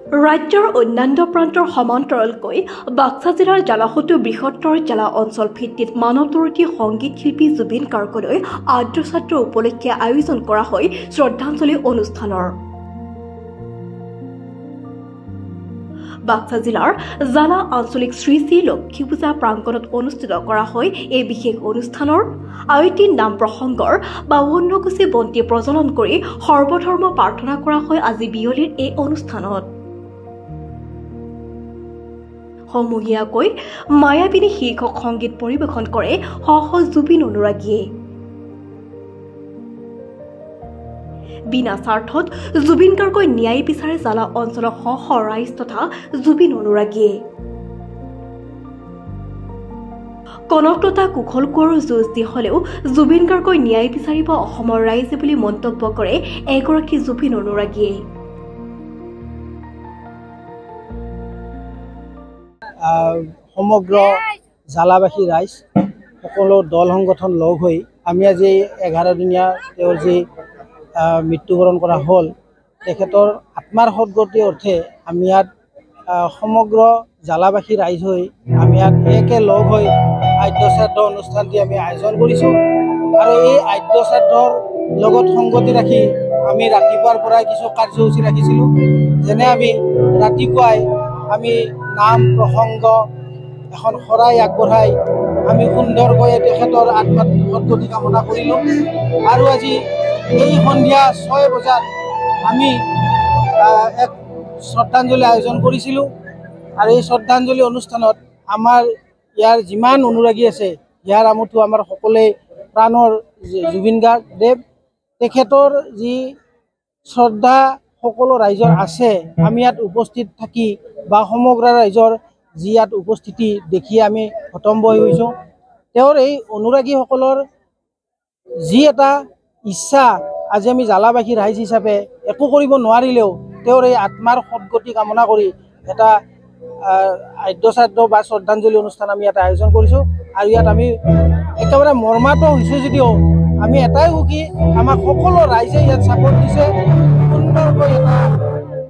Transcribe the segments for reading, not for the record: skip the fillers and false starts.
ৰাজ্যৰ অন্যান্য প্ৰান্তৰ সমান্তৰালকৈ বাক্সা জিলাৰ জালাহতো বৃহত্তৰ জিলা অঞ্চল ভিত্তিত মানৱদৰ্শী সংগীত শিল্পী জুবিন গাৰ্গলৈ আদ্যশ্ৰাদ্ধ উপলক্ষে আয়োজন কৰা হয় শ্ৰদ্ধাঞ্জলি অনুষ্ঠানৰ। বাক্সা জিলাৰ জালা আঞ্চলিক শ্ৰী শ্ৰী লক্ষ্মী পূজা প্ৰাংগণত অনুষ্ঠিত কৰা হয় এই বিশেষ অনুষ্ঠানৰ আয়তীৰ নাম প্ৰসংগৰ 52 গুছি বন্তি প্ৰজ্বলন কৰি সৰ্বধৰ্ম প্ৰাৰ্থনা কৰা হয় আজি বিয়লিৰ এই অনুষ্ঠানত। সমূহীয়াকৈ মায়াবিনী শীৰ্ষক সংগীত পৰিৱেশন কৰে শ জুবিন অনুৰাগীয়ে। বিনা স্বাৰ্থত জুবিন গাৰ্গই ন্যায় বিচাৰে জালা অঞ্চলৰ শ ৰাইজ তথা জুবিন অনুৰাগীয়ে। কনকলতা কুশল কোঁৱৰৰ যুঁজ দি হলেও জুবিন গাৰ্গই ন্যায় বিচাৰিব অসমৰ ৰাইজে বুলি মন্তব্য কৰে এগৰাকী জুবিন অনুৰাগীয়ে। সমগ্ৰ জালাবাসী ৰাইজ সকলো দল সংগঠন লগ হৈ আমি আজি 11 দিনীয়া তেওঁৰ যি মৃত্যুবৰণ কৰা হ'ল তেখেতৰ আত্মাৰ সদ্গতিৰ অৰ্থে আমি ইয়াত সমগ্ৰ জালাবাসী ৰাইজ হৈ আমি ইয়াত একে লগ হৈ আদ্যশ্ৰাদ্ধ অনুষ্ঠানটি আমি আয়োজন কৰিছোঁ। আৰু এই আদ্যশ্ৰাদ্ধৰ লগত সংগতি ৰাখি আমি ৰাতিপুৱাৰ পৰাই কিছু কাৰ্যসূচী ৰাখিছিলোঁ, যেনে আমি ৰাতিপুৱাই আমি নাম প্ৰসংগ এখন শৰাই আগবঢ়াই আমি সুন্দৰকৈ তেখেতৰ আত্মাৰ সদ্গতি কামনা কৰিলোঁ। আৰু আজি এই সন্ধিয়া 6 বজাত আমি এক শ্ৰদ্ধাঞ্জলি আয়োজন কৰিছিলোঁ। আৰু এই শ্ৰদ্ধাঞ্জলি অনুষ্ঠানত আমাৰ ইয়াৰ যিমান অনুৰাগী আছে ইয়াৰ আমঠু আমাৰ সকলোৱে প্ৰাণৰ জুবিন গাৰ্গ দেৱ তেখেতৰ যি শ্ৰদ্ধা সকলো ৰাইজৰ আছে আমি ইয়াত উপস্থিত থাকি বা সমগ্ৰ ৰাইজৰ যি ইয়াত উপস্থিতি দেখি আমি হতম্ব হৈ গৈছোঁ। তেওঁৰ এই অনুৰাগীসকলৰ যি এটা ইচ্ছা আজি আমি জালাবাসী ৰাইজ হিচাপে একো কৰিব নোৱাৰিলেও তেওঁৰ এই আত্মাৰ সদ্গতি কামনা কৰি এটা আদ্যশ্ৰাদ্ধ বা শ্ৰদ্ধাঞ্জলি অনুষ্ঠান আমি ইয়াত আয়োজন কৰিছোঁ। আৰু ইয়াত আমি একেবাৰে মৰ্মাহত হৈছোঁ যদিও আমি এটাই সুখী আমাক সকলো ৰাইজে ইয়াত ছাপোৰ্ট দিছে, সুন্দৰকৈ এটা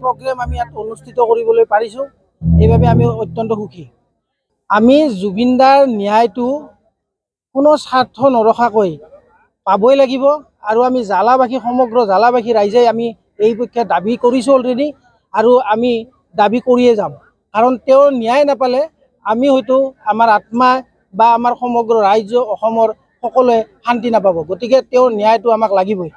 প্ৰগ্ৰেম আমি ইয়াত অনুষ্ঠিত কৰিবলৈ পাৰিছোঁ, এইবাবে আমি অত্যন্ত সুখী। আমি জুবিনদাৰ ন্যায়টো কোনো স্বাৰ্থ নৰখাকৈ পাবই লাগিব। আৰু আমি জালাবাসী সমগ্ৰ জালাবাসী ৰাইজে আমি এই পক্ষে দাবী কৰিছোঁ অলৰেডি, আৰু আমি দাবী কৰিয়ে যাম। কাৰণ তেওঁৰ ন্যায় নাপালে আমি হয়তো আমাৰ আত্মা বা আমাৰ সমগ্ৰ ৰাজ্য অসমৰ সকলোৱে শান্তি নাপাব। গতিকে তেওঁৰ ন্যায়টো আমাক লাগিবই।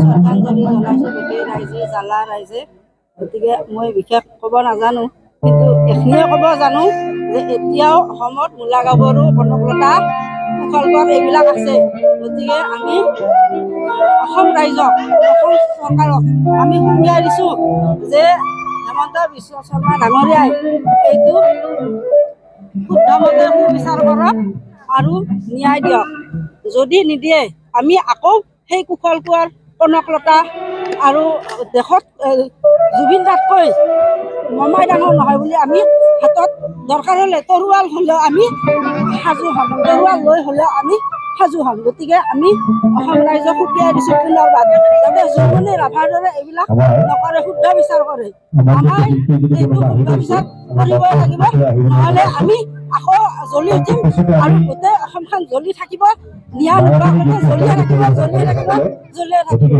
শ্ৰদ্ধাঞ্জলি জনাইছোঁ গোটেই ৰাইজে, জালা ৰাইজে। গতিকে মই বিশেষ ক'ব নাজানো, কিন্তু এইখিনিয়ে ক'ব জানো যে এতিয়াও অসমত মূলা গাভৰু, কনকলতা, কুশল কোঁৱৰ এইবিলাক আছে। গতিকে আমি অসম ৰাইজক, অসম চৰকাৰক আমি সুকীয়াই দিছোঁ যে হেমন্ত বিশ্ব শৰ্মা ডাঙৰীয়াই এইটো শুদ্ধমতে সুবিচাৰ কৰক আৰু ন্যায় দিয়ক। যদি নিদিয়ে আমি আকৌ সেই কুশল কোঁৱৰ, কনকলতা আৰু দেশত জুবিন দাতকৈ মমাই ডাঙৰ নহয় বুলি আমি হাতত দৰকাৰ হ'লে তৰোৱাল হ'লেও আমি সাজু হ'ম, তৰোৱাল লৈ হ'লেও আমি সাজু হ'ম। গতিকে আমি অসম ৰাইজক সুকীয়াই দিছোঁ পুনৰবাৰ যাতে যমুনে ৰাভাৰ দৰে এইবিলাক নকৰে, শুদ্ধ বিচাৰ কৰে। আমাৰ এইটো শুদ্ধ বিচাৰ কৰিবই লাগিব, নহ'লে আমি আকৌ জ্বলি উঠিম আৰু গোটেই অসমখন জ্বলি থাকিব, ন্যায় নোপোৱাকৈ জ্বলিয়ে থাকিব, জ্বলিয়ে থাকিব, জ্বলিয়ে থাকিব।